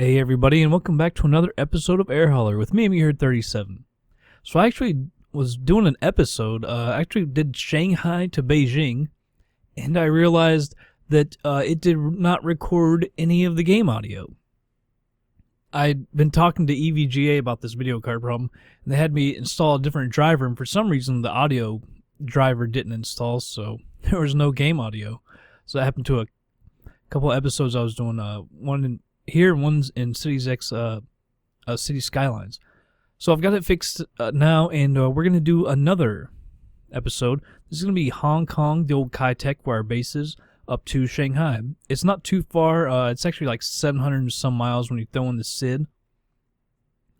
Hey everybody, and welcome back to another episode of Air Hauler with me, here37. So I actually was doing an episode, I actually did Shanghai to Beijing, and I realized that it did not record any of the game audio. I'd been talking to EVGA about this video card problem, and they had me install a different driver, and for some reason the audio driver didn't install, so there was no game audio. So that happened to a couple of episodes I was doing, one in here, one's in Cities X, City Skylines. So I've got it fixed now, and we're going to do another episode. This is going to be Hong Kong, the old Kai-Tek, where our base is, up to Shanghai. It's not too far. It's actually like 700 and some miles when you throw in the SID.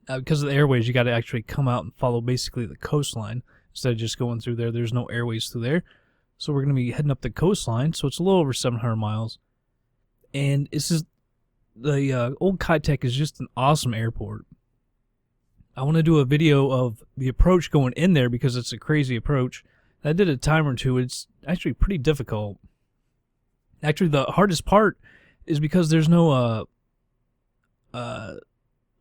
Because of the airways, you got to actually come out and follow basically the coastline instead of just going through there. There's no airways through there. So we're going to be heading up the coastline, so it's a little over 700 miles. And this is... The old Kai-Tek is just an awesome airport. I want to do a video of the approach going in there because it's a crazy approach. I did a time or two. It's actually pretty difficult. Actually, the hardest part is because there's no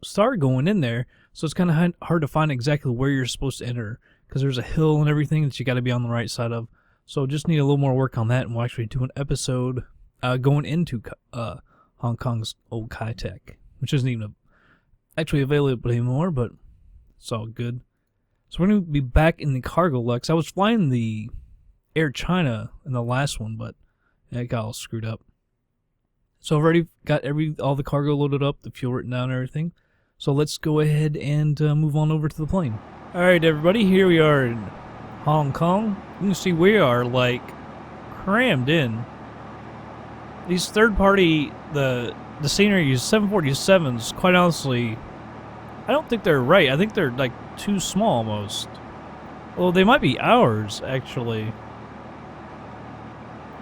star going in there, so it's kind of hard to find exactly where you're supposed to enter because there's a hill and everything that you got to be on the right side of. So just need a little more work on that, and we'll actually do an episode going into Hong Kong's old Kai-Tek, which isn't even actually available anymore, but it's all good. So we're going to be back in the cargo Lux. I was flying the Air China in the last one, but it got all screwed up. So I've already got all the cargo loaded up, the fuel written down and everything. So let's go ahead and move on over to the plane. Alright everybody, here we are in Hong Kong. You can see we are like crammed in. These third-party, the scenery is 747s, quite honestly, I don't think they're right. I think they're, like, too small, almost. Well, they might be ours, actually.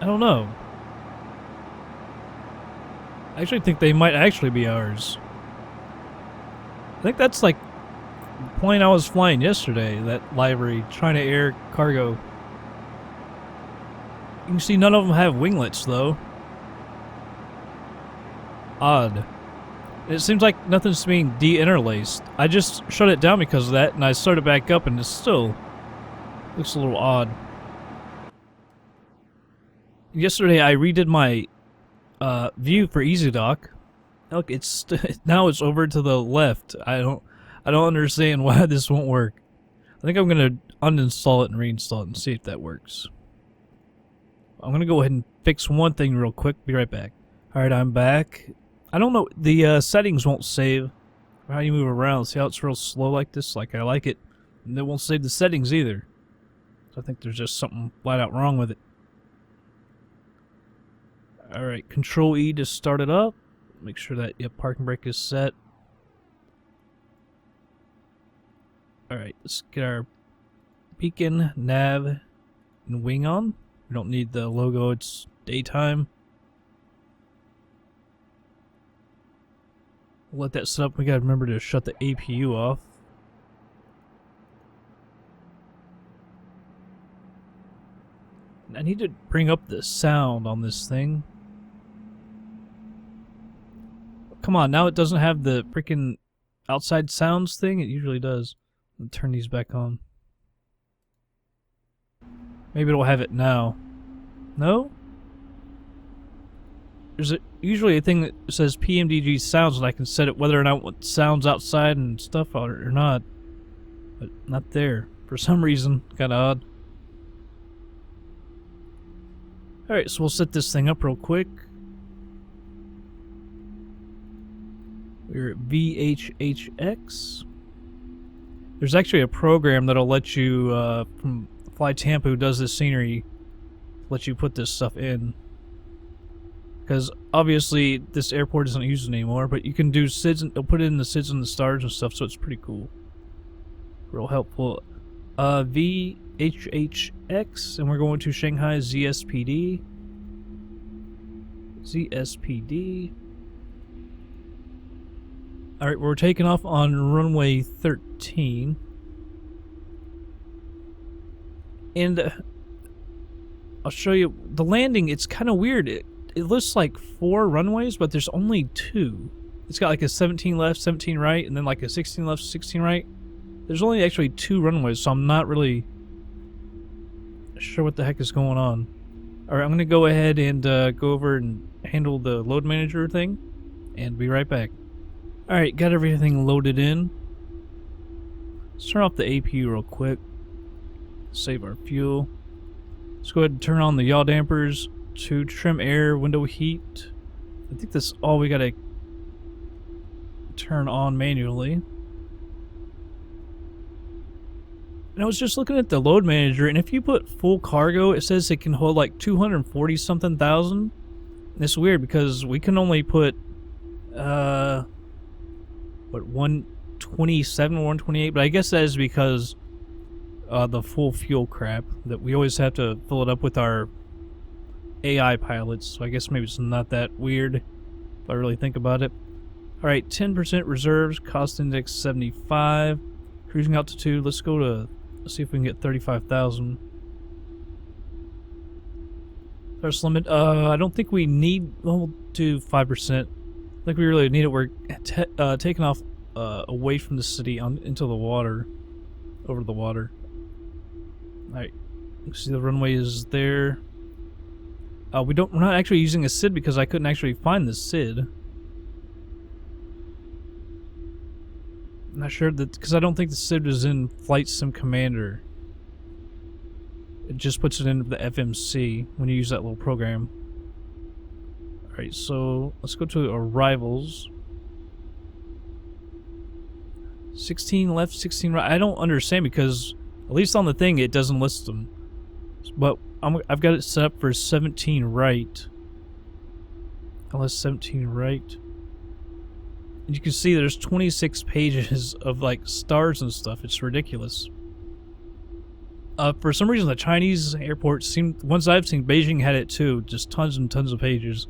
I don't know. I actually think they might actually be ours. I think that's, like, the plane I was flying yesterday, that livery, China Air Cargo. You can see none of them have winglets, though. Odd. It seems like nothing's being de-interlaced. I just shut it down because of that, and I started back up, and it still looks a little odd. Yesterday, I redid my view for EZDok. Look, it's now it's over to the left. I don't understand why this won't work. I think I'm gonna uninstall it and reinstall it and see if that works. I'm gonna go ahead and fix one thing real quick. Be right back. All right, I'm back. I don't know, the settings won't save how you move around. See how it's real slow like this? Like, I like it. And it won't save the settings either. So I think there's just something flat out wrong with it. Alright, Control E to start it up. Make sure that parking brake is set. Alright, let's get our beacon, nav, and wing on. We don't need the logo, it's daytime. Let that set up. We gotta remember to shut the APU off. I need to bring up the sound on this thing. Come on, now it doesn't have the freaking outside sounds thing. It usually does. I'll turn these back on. Maybe it'll have it now. No? There's usually a thing that says PMDG sounds, and I can set it whether or not what sounds outside and stuff or not. But not there. For some reason, kind of odd. Alright, so we'll set this thing up real quick. We're at VHHX. There's actually a program that'll let you, from FlightSim, who does this scenery, let you put this stuff in. Because obviously this airport isn't used anymore, but you can do SIDs, and they'll put it in the SIDs and the stars and stuff, so it's pretty cool. Real helpful. VHHX, and we're going to Shanghai ZSPD. ZSPD. Alright, we're taking off on runway 13. And I'll show you the landing. It's kind of weird. It looks like 4 runways, but there's only 2. It's got like a 17 left, 17 right, and then like a 16 left, 16 right. There's only actually 2 runways, so I'm not really sure what the heck is going on. Alright, I'm going to go ahead and go over and handle the load manager thing, and be right back. Alright, got everything loaded in. Let's turn off the APU real quick. Save our fuel. Let's go ahead and turn on the yaw dampers to trim air, window heat. I think that's all we gotta turn on manually. And I was just looking at the load manager, and if you put full cargo, it says it can hold like 240 something thousand. And it's weird because we can only put what, 127, 128, but I guess that is because the full fuel crap that we always have to fill it up with our AI pilots. So I guess maybe it's not that weird if I really think about it. Alright, 10% reserves, cost index 75, cruising altitude. Let's go to, let's see if we can get 35,000. Thrust limit, I don't think we need, well, we'll do 5%. I think we really need it. We're taking off away from the city into the water, over the water. Alright, see the runway is there. We're not actually using a SID because I couldn't actually find the SID. I'm not sure that, because I don't think the SID is in FlightSim Commander. It just puts it into the FMC when you use that little program. Alright, so let's go to arrivals. 16 left, 16 right. I don't understand because, at least on the thing, it doesn't list them. But I've got it set up for 17 right. LS 17 right. And you can see there's 26 pages of like stars and stuff. It's ridiculous. For some reason, the Chinese airports seem, ones I've seen, Beijing had it too. Just tons and tons of pages.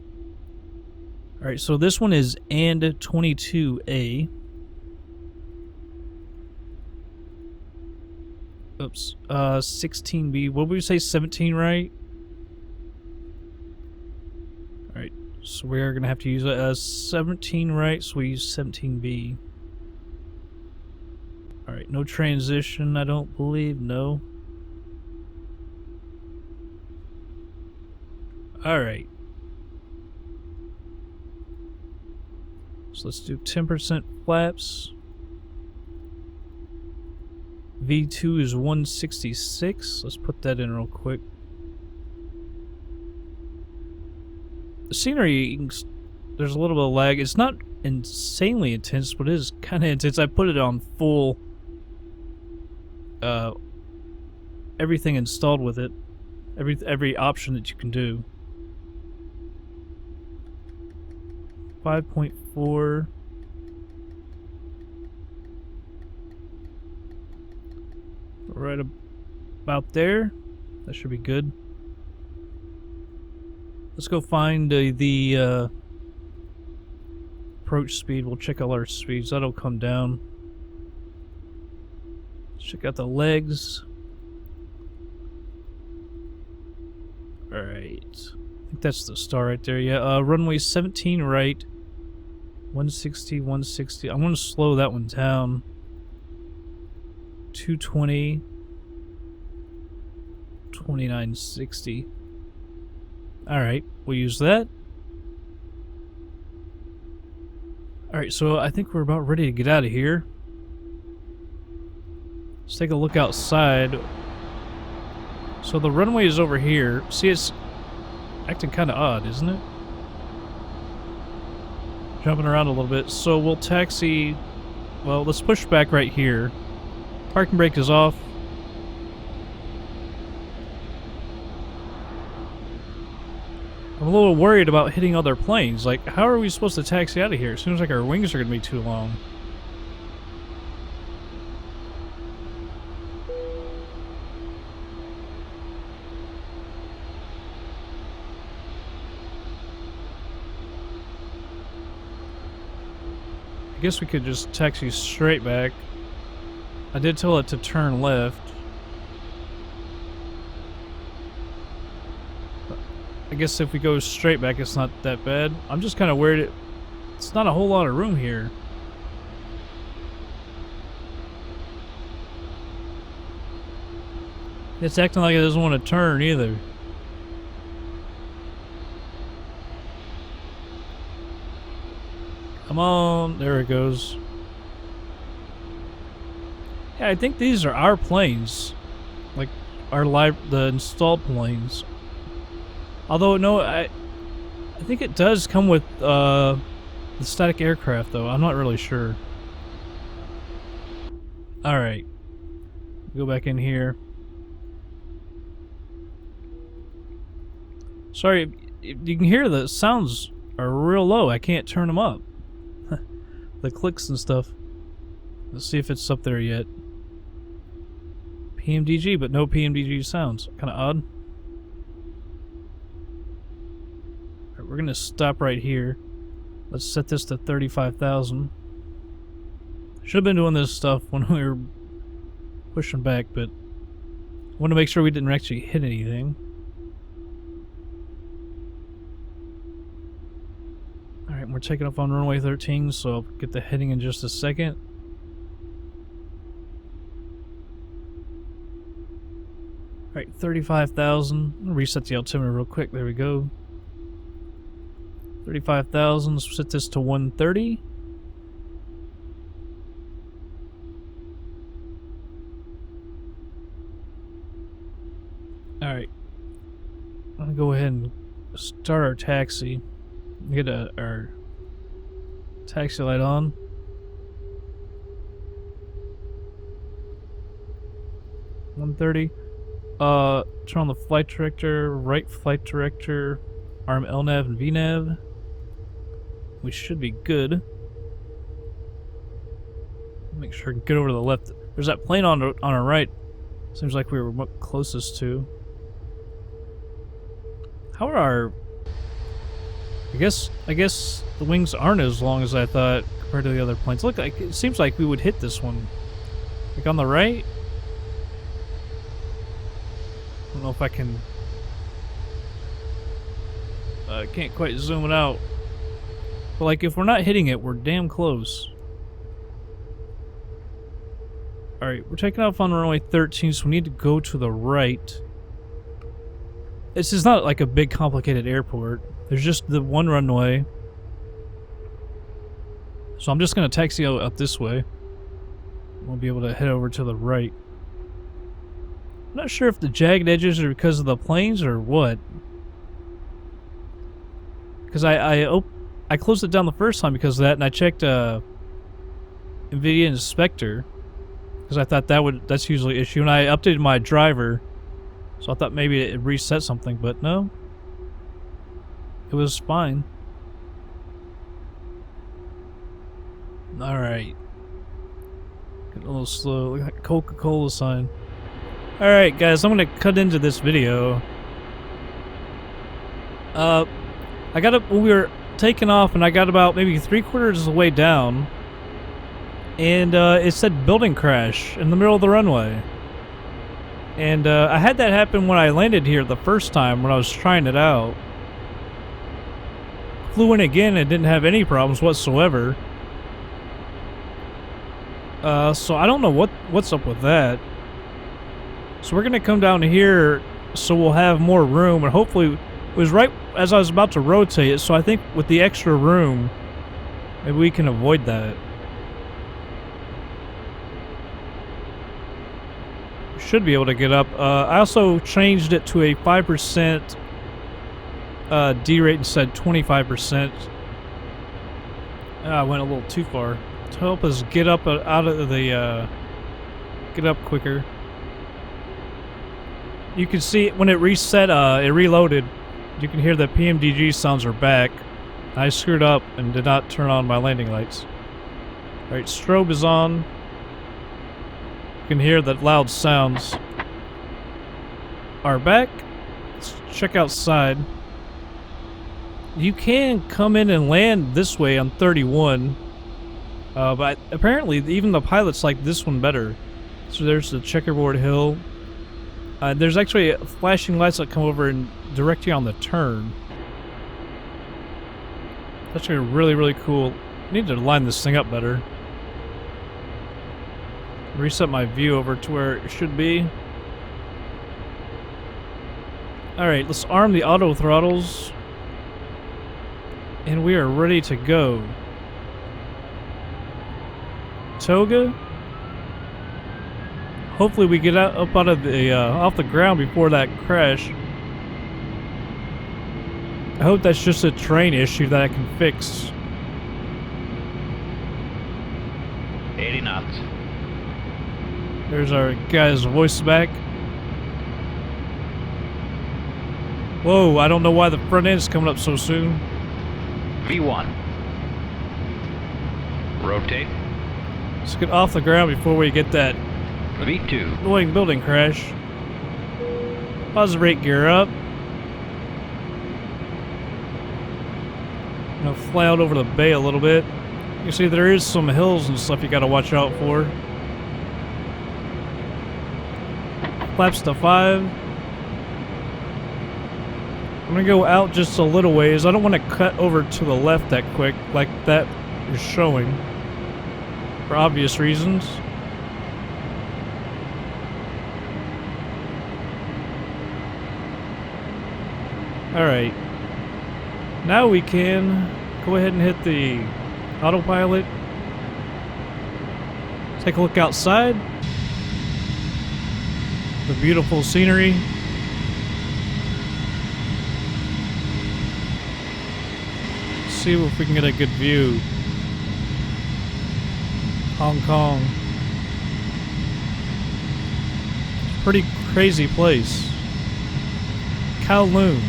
Alright, so this one is and 22A. Oops. 16B. What would we say? 17, right? Alright. So we're going to have to use 17, right? So we use 17B. Alright. No transition, I don't believe. No. Alright. So let's do 10% flaps. V2 is 166. Let's put that in real quick. The scenery, there's a little bit of lag. It's not insanely intense, but it is kind of intense. I put it on full, everything installed with it. Every option that you can do. 5.4. Right about there. That should be good. Let's go find the approach speed. We'll check all our speeds. That'll come down. Let's check out the legs. Alright. I think that's the star right there. Yeah, runway 17 right. 160, 160. I'm going to slow that one down. 220, 2960. Alright, we'll use that. Alright, so I think we're about ready to get out of here. Let's take a look outside. So the runway is over here. See, it's acting kind of odd, isn't it? Jumping around a little bit. So we'll taxi. Well, let's push back right here. Parking brake is off. I'm a little worried about hitting other planes. Like, how are we supposed to taxi out of here? It seems like our wings are going to be too long. I guess we could just taxi straight back. I did tell it to turn left. I guess if we go straight back, it's not that bad. I'm just kind of worried. It's not a whole lot of room here. It's acting like it doesn't want to turn either. Come on, there it goes. Yeah, I think these are our planes. Like, the installed planes. Although, no, I think it does come with, the static aircraft, though. I'm not really sure. Alright. Go back in here. Sorry, you can hear the sounds are real low. I can't turn them up. The clicks and stuff. Let's see if it's up there yet. PMDG, but no PMDG sounds. Kind of odd. Alright, we're gonna stop right here. Let's set this to 35,000. Should have been doing this stuff when we were pushing back, but I want to make sure we didn't actually hit anything. Alright, we're taking off on runway 13, so I'll get the heading in just a second. Alright, 35,000. Reset the altimeter real quick. There we go. 35,000. Let's set this to 130. Alright. I'm gonna go ahead and start our taxi. Get our taxi light on. $130. Turn on the flight director, right flight director, arm LNAV and VNAV. We should be good. Make sure to get over to the left. There's that plane on our right. Seems like we were closest to. How are our... I guess the wings aren't as long as I thought compared to the other planes. Look, it seems like we would hit this one. Like on the right. I don't know if I can... I can't quite zoom it out. But like, if we're not hitting it, we're damn close. Alright, we're taking off on runway 13, so we need to go to the right. This is not like a big complicated airport. There's just the one runway. So I'm just going to taxi out this way. We'll be able to head over to the right. I'm not sure if the jagged edges are because of the planes or what. Because I closed it down the first time because of that, and I checked NVIDIA Inspector. Because I thought that's usually an issue, and I updated my driver. So I thought maybe it reset something, but no. It was fine. Alright. Getting a little slow. Look at that Coca-Cola sign. Alright guys, I'm gonna cut into this video. I got up when we were taking off, and I got about maybe 3/4 of the way down. And it said building crash in the middle of the runway. And I had that happen when I landed here the first time when I was trying it out. Flew in again and didn't have any problems whatsoever. So I don't know what's up with that. So we're gonna come down here so we'll have more room, and hopefully it was right as I was about to rotate it, so I think with the extra room maybe we can avoid that. Should be able to get up. I also changed it to a 5% D rate instead 25%. I went a little too far to help us get up out of the get up quicker. You can see when it reset, it reloaded. You can hear the PMDG sounds are back. I screwed up and did not turn on my landing lights. All right, strobe is on. You can hear the loud sounds are back. Let's check outside. You can come in and land this way on 31, but apparently even the pilots like this one better. So there's the checkerboard hill. There's actually flashing lights that come over and direct you on the turn. It's actually really, really cool. I need to line this thing up better. Reset my view over to where it should be. Alright, let's arm the auto throttles. And we are ready to go. Toga. Hopefully we get up out of the off the ground before that crash. I hope that's just a terrain issue that I can fix. 80 knots. There's our guy's voice back. Whoa, I don't know why the front end's coming up so soon. V1. Rotate. Let's get off the ground before we get that V2. annoying building crash. Positive rate gear up. I'm gonna fly out over the bay a little bit. You see there is some hills and stuff you gotta watch out for. Flaps to 5. I'm gonna go out just a little ways. I don't want to cut over to the left that quick, like that is showing, for obvious reasons. Alright. Now we can go ahead and hit the autopilot. Take a look outside. The beautiful scenery. See if we can get a good view. Hong Kong. Pretty crazy place. Kowloon.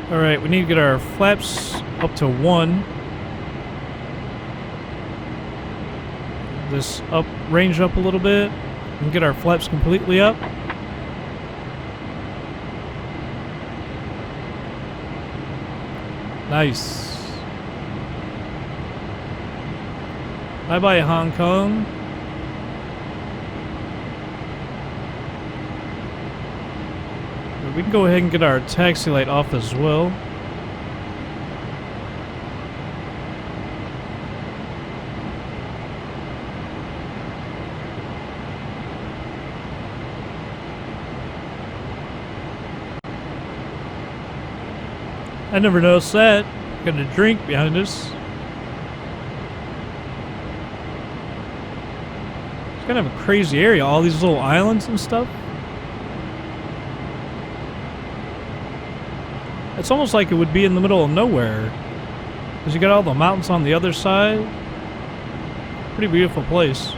Alright, we need to get our flaps up to 1. This up, range up a little bit. And get our flaps completely up. Nice. Bye-bye, Hong Kong. We can go ahead and get our taxi light off as well. I never noticed that. Got a drink behind us. It's kind of a crazy area, all these little islands and stuff. It's almost like it would be in the middle of nowhere. Because you got all the mountains on the other side. Pretty beautiful place.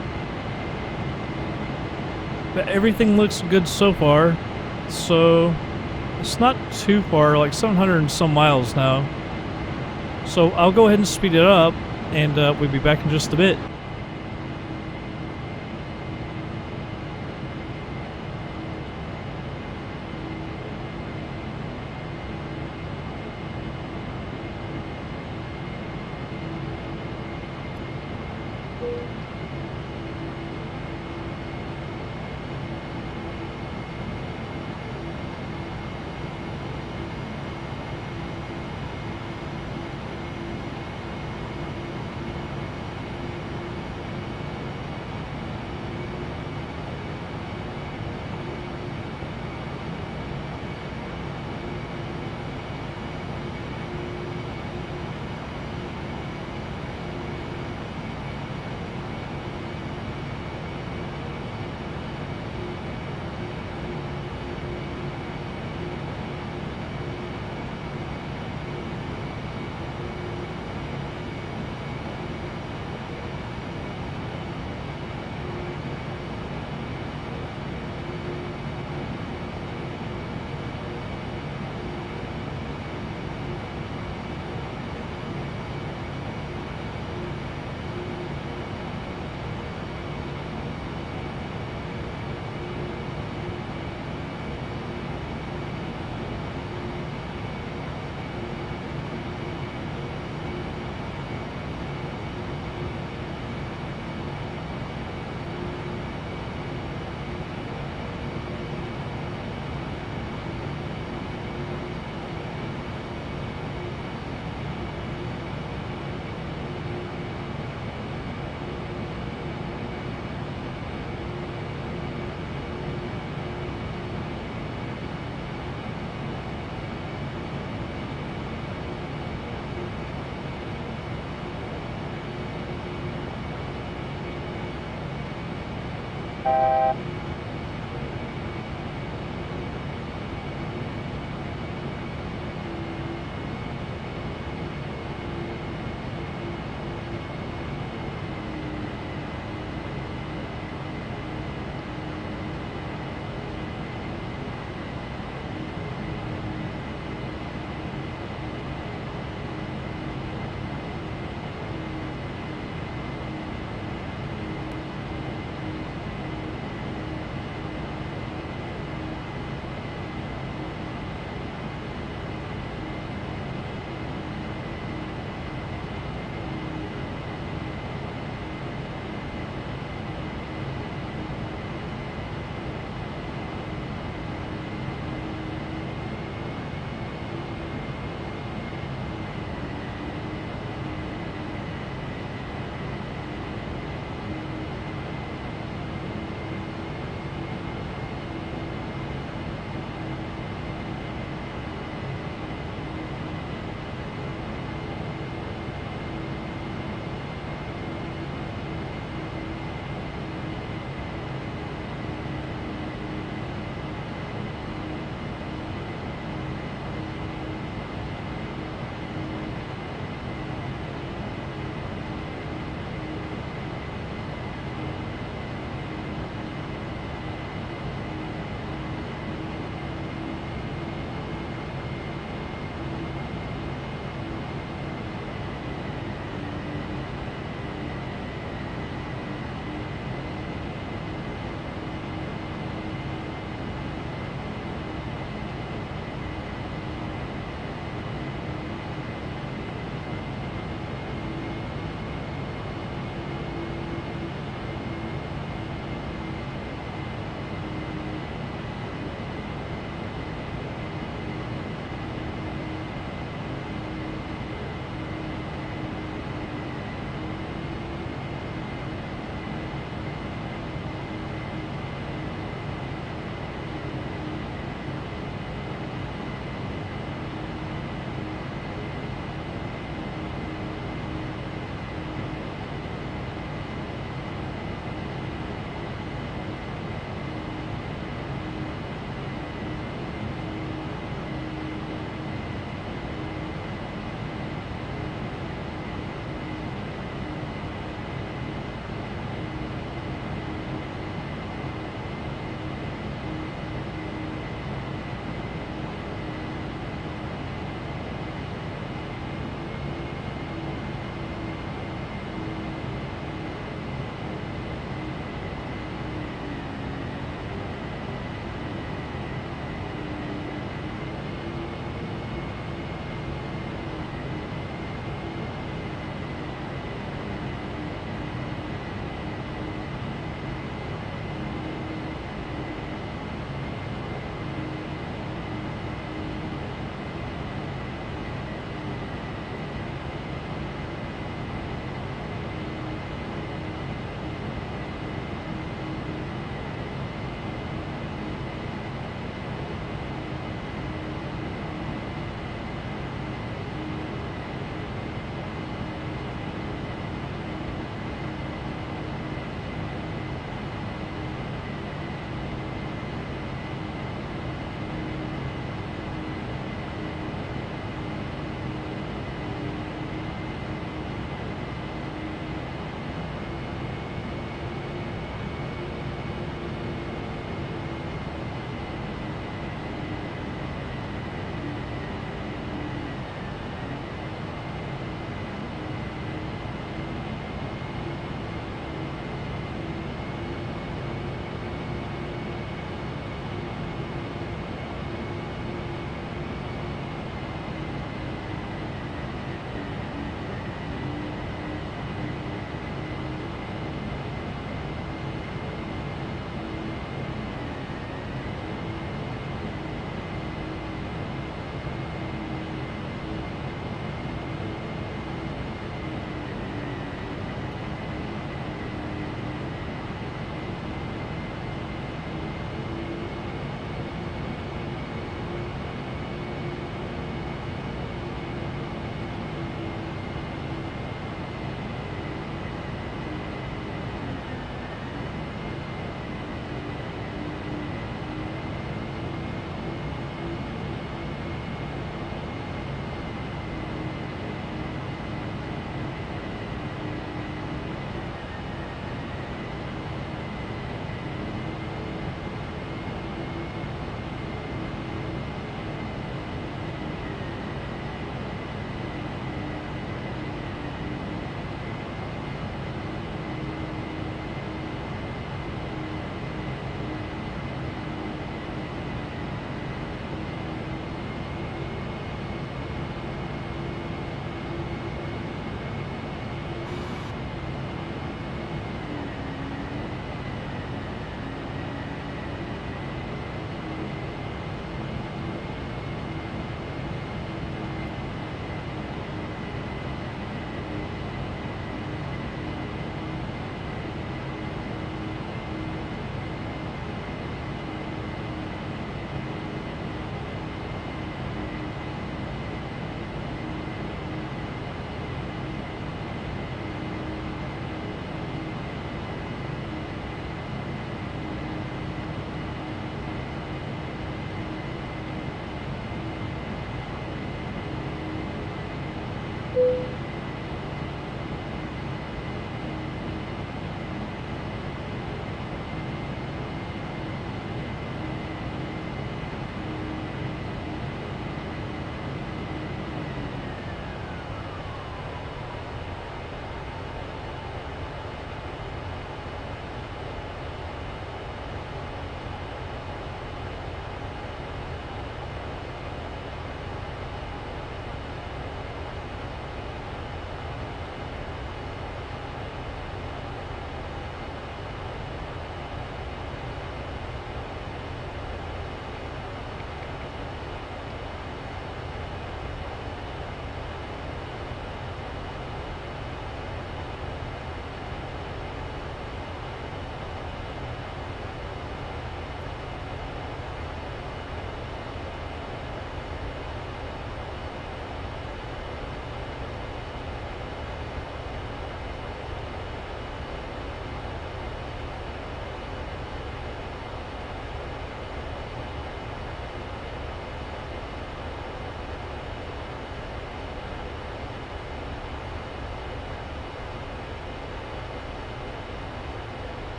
But everything looks good so far. So it's not too far, like 700 and some miles now. So I'll go ahead and speed it up, and we'll be back in just a bit.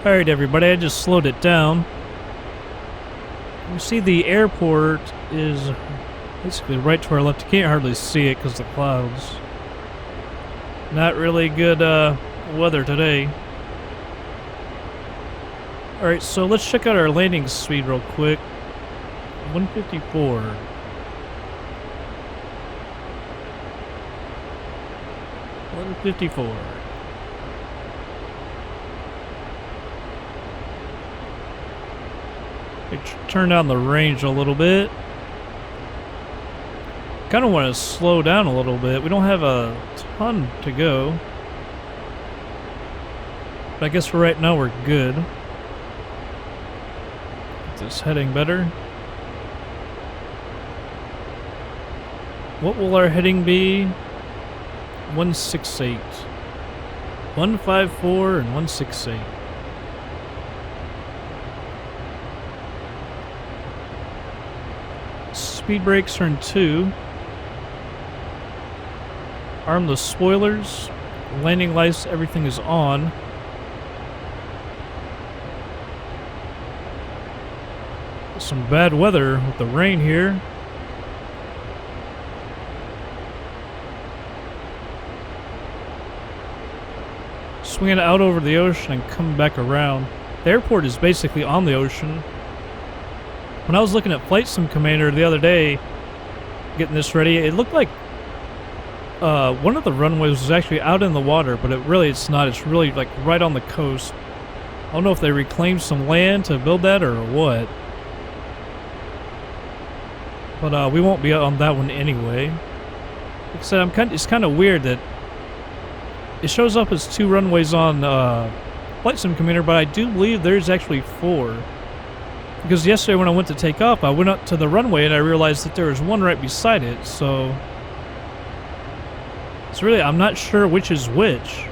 Alright everybody, I just slowed it down. You see the airport is basically right to our left. You can't hardly see it because of the clouds. Not really good weather today. Alright, so let's check out our landing speed real quick. 154. Turn down the range a little bit. Kind of want to slow down a little bit. We don't have a ton to go. But I guess for right now we're good. Get this heading better. What will our heading be? 168. 154 and 168. Speed brakes turn 2. Arm the spoilers. Landing lights, everything is on. Some bad weather with the rain here. Swinging out over the ocean and coming back around. The airport is basically on the ocean. When I was looking at FlightSim Commander the other day, getting this ready, it looked like one of the runways was actually out in the water, but it's not. It's really like right on the coast. I don't know if they reclaimed some land to build that or what. But we won't be on that one anyway. Like I said, it's kind of weird that it shows up as 2 runways on FlightSim Commander, but I do believe there's actually 4. Because yesterday when I went to take off, I went up to the runway and I realized that there was one right beside it, so it's really, I'm not sure which is which.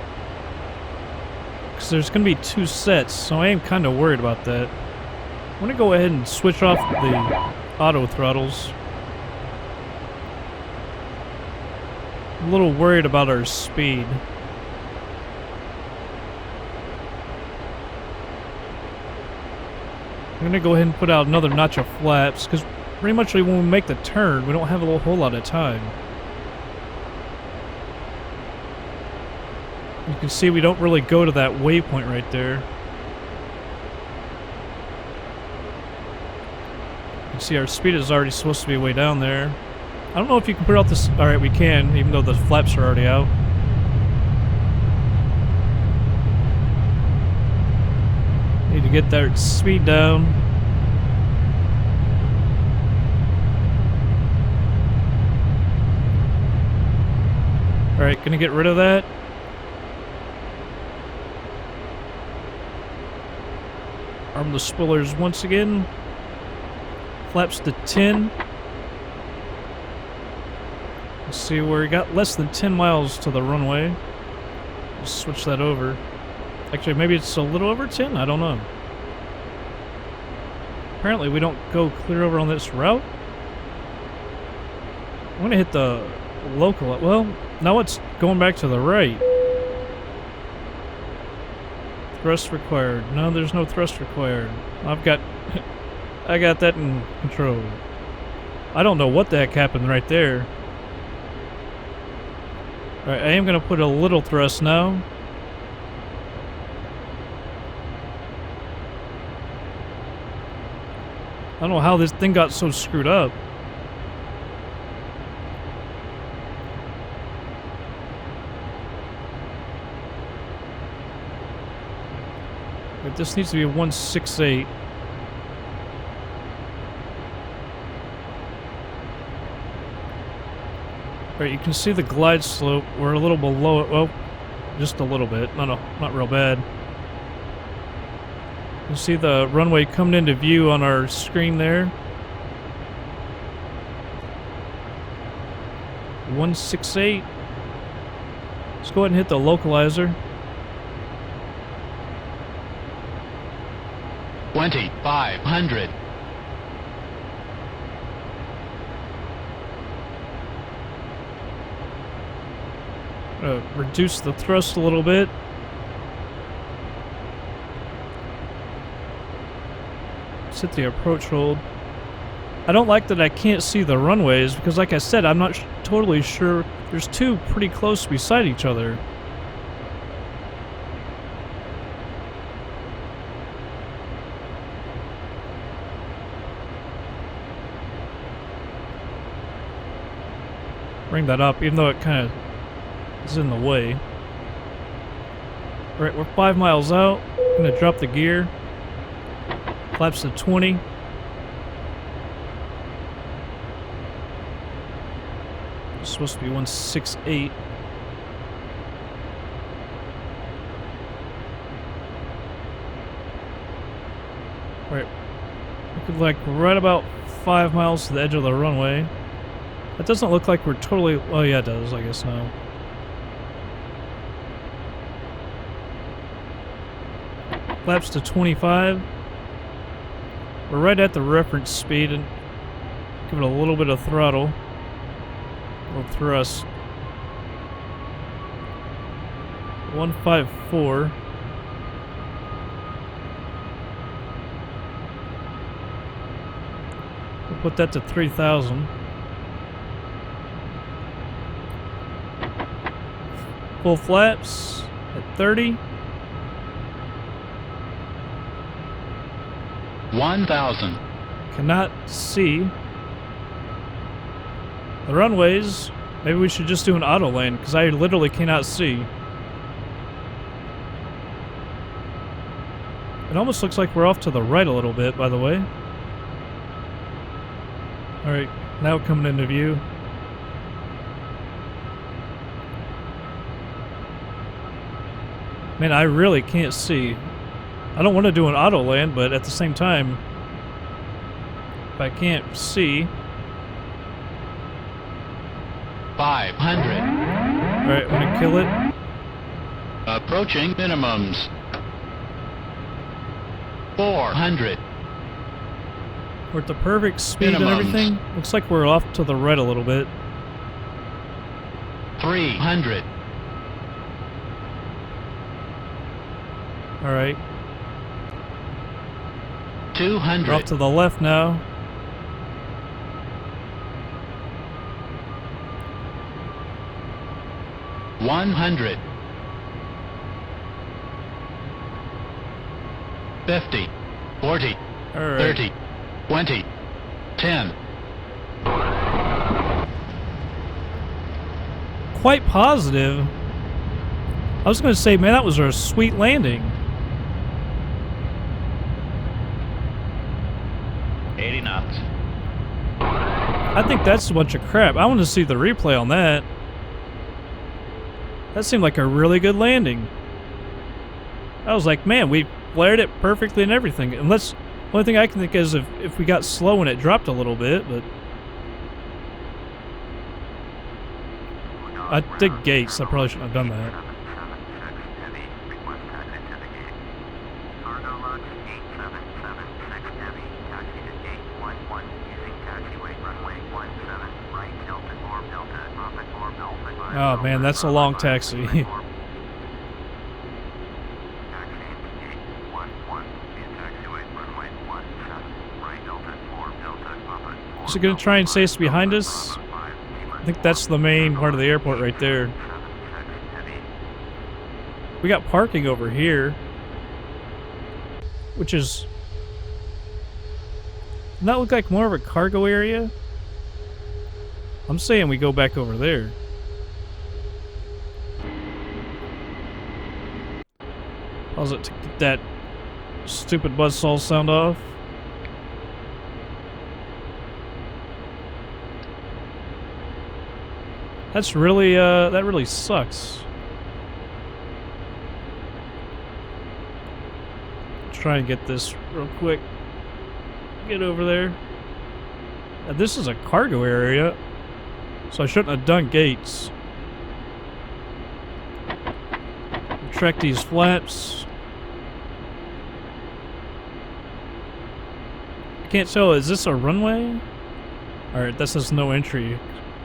Because there's going to be 2 sets, so I am kind of worried about that. I'm going to go ahead and switch off the auto throttles. I'm a little worried about our speed. I'm going to go ahead and put out another notch of flaps, because pretty much when we make the turn, we don't have a whole lot of time. You can see we don't really go to that waypoint right there. You can see our speed is already supposed to be way down there. I don't know if you can put out this... Alright, we can, even though the flaps are already out. Need to get that speed down. Alright, gonna get rid of that. Arm the spoilers once again. Flaps to 10. Let's see, we got less than 10 miles to the runway. Let's switch that over. Actually, maybe it's a little over 10? I don't know. Apparently we don't go clear over on this route. I'm gonna hit the local... Well, now it's going back to the right. Thrust required. No, there's no thrust required. I got that in control. I don't know what the heck happened right there. Alright, I am gonna put a little thrust now. I don't know how this thing got so screwed up. But this needs to be a 168. Alright, you can see the glide slope. We're a little below it. Well, just a little bit. No, not real bad. You see the runway coming into view on our screen there. 168. Let's go ahead and hit the localizer. 2,500. Reduce the thrust a little bit. Let's hit the approach hold. I don't like that I can't see the runways because, like I said, I'm not totally sure. There's two pretty close beside each other. Bring that up, even though it kind of is in the way. Alright, we're 5 miles out. I'm gonna drop the gear. Flaps to 20. It's supposed to be 168. Alright. Looking like right about 5 miles to the edge of the runway. That doesn't look like we're totally... Oh yeah, it does, I guess now. Flaps to 25. We're right at the reference speed and give it a little bit of throttle. A little thrust. 154. We'll put that to 3,000. Full flaps at 30. 1,000. Cannot see the runways. Maybe we should just do an auto land because I literally cannot see. It almost looks like we're off to the right a little bit, by the way. Alright, now coming into view. Man, I really can't see. I don't want to do an auto land, but at the same time, if I can't see... 500. Alright, I'm gonna kill it. Approaching minimums. 400. We're at the perfect speed and Minimums. everything. Looks like we're off to the right a little bit. 300. Alright. 200. We're off to the left now. $100. 50. 40. Alright. 30. 20. 10. Quite positive. I was gonna say, man, that was a sweet landing. 80 knots. I think that's a bunch of crap. I want to see the replay on that. That seemed like a really good landing. I was like, man, we flared it perfectly and everything. Unless, the only thing I can think is if we got slow and it dropped a little bit, but... I dig gates. I probably shouldn't have done that. Oh man, that's a long taxi. Is it gonna try and say it's behind us? I think that's the main part of the airport right there. We got parking over here, which is... Doesn't that look like more of a cargo area? I'm saying we go back over there. How's it to get that stupid buzzsaw sound off? That's really, that really sucks. Let's try and get this real quick. Get over there. Now, this is a cargo area, so I shouldn't have done gates. Retract these flaps. I can't tell, is this a runway? Alright, this says no entry,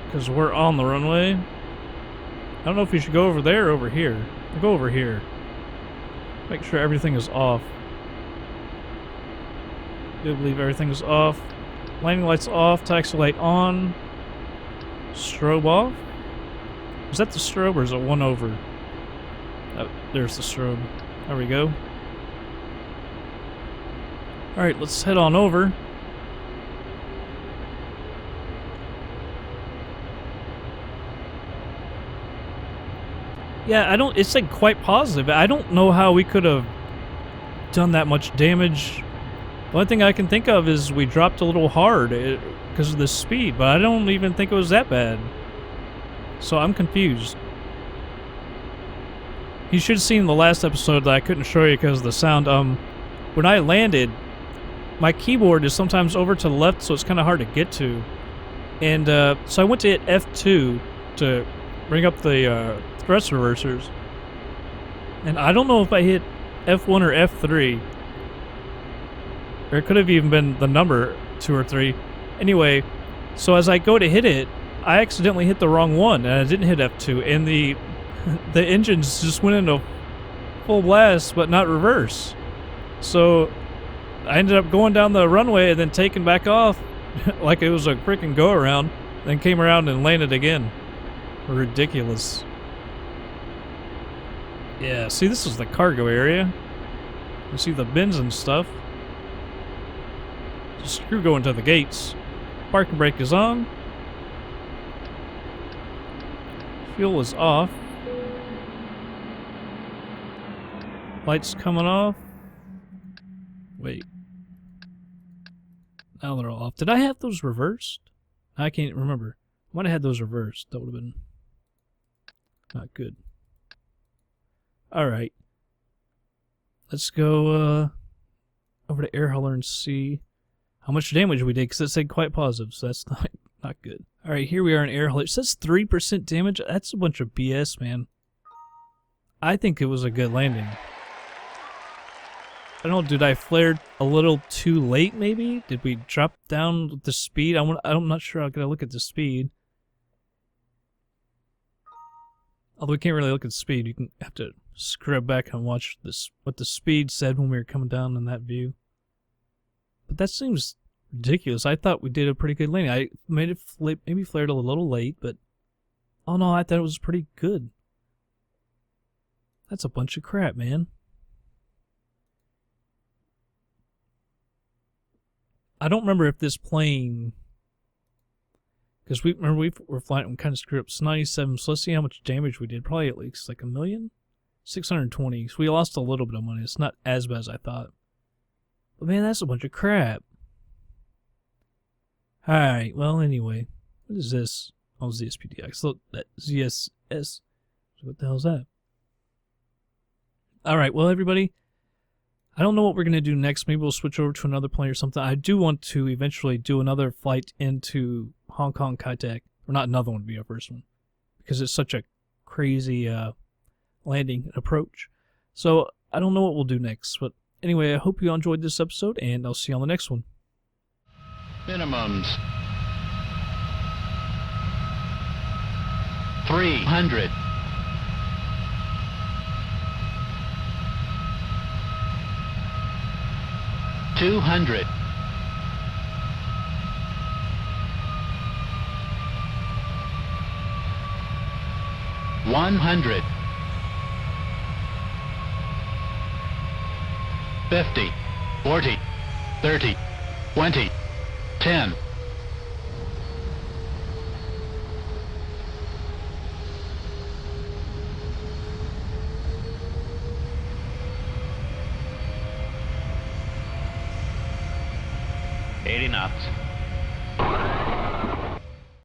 because we're on the runway. I don't know if we should go over there or over here. We'll go over here. Make sure everything is off. Do believe everything's off. Landing lights off, taxi light on. Strobe off? Is that the strobe or is it one over? Oh, there's the strobe. There we go. Alright, let's head on over. Yeah, it said quite positive. I don't know how we could have done that much damage. The only thing I can think of is we dropped a little hard because of the speed, but I don't even think it was that bad. So I'm confused. You should have seen the last episode that I couldn't show you because of the sound. When I landed, my keyboard is sometimes over to the left, so it's kind of hard to get to. And so I went to hit F2 to bring up the thrust reversers. And I don't know if I hit F1 or F3. Or it could have even been the number 2 or 3. Anyway, so as I go to hit it, I accidentally hit the wrong one, and I didn't hit F2, and the engines just went into full blast, but not reverse. So I ended up going down the runway and then taking back off like it was a freaking go-around, then came around and landed again. Ridiculous. Yeah, see, this is the cargo area. You see the bins and stuff. Screw going to the gates. Parking brake is on. Fuel is off. Lights coming off. Wait. Now they're all off. Did I have those reversed? I can't remember. I might have had those reversed. That would have been not good. Alright. Let's go over to air hauler and see how much damage we did, because it said quite positive, so that's not good. Alright, here we are in air hauler. It says 3% damage. That's a bunch of BS, man. I think it was a good landing. I don't know, did I flare a little too late, maybe? Did we drop down the speed? I'm not sure. I'm going to look at the speed. Although we can't really look at the speed. You can have to scrub back and watch this, what the speed said when we were coming down in that view. But that seems ridiculous. I thought we did a pretty good landing. I made it maybe flared a little late, but oh no, I thought it was pretty good. That's a bunch of crap, man. I don't remember if this plane, because we were flying and kind of screwed up. It's 97, so let's see how much damage we did. Probably at least like 1,620,000. So we lost a little bit of money. It's not as bad as I thought. But man, that's a bunch of crap. Alright, well anyway. What is this? Oh, ZSPD. I thought that ZSS. What the hell is that? Alright, well everybody. I don't know what we're going to do next. Maybe we'll switch over to another plane or something. I do want to eventually do another flight into Hong Kong Kai-Tak. Or not another one, to be our first one. Because it's such a crazy landing approach. So, I don't know what we'll do next. But anyway, I hope you enjoyed this episode, and I'll see you on the next one. Minimums. 300. 200. 100. 50. 40. 30. 20. 10. Knots.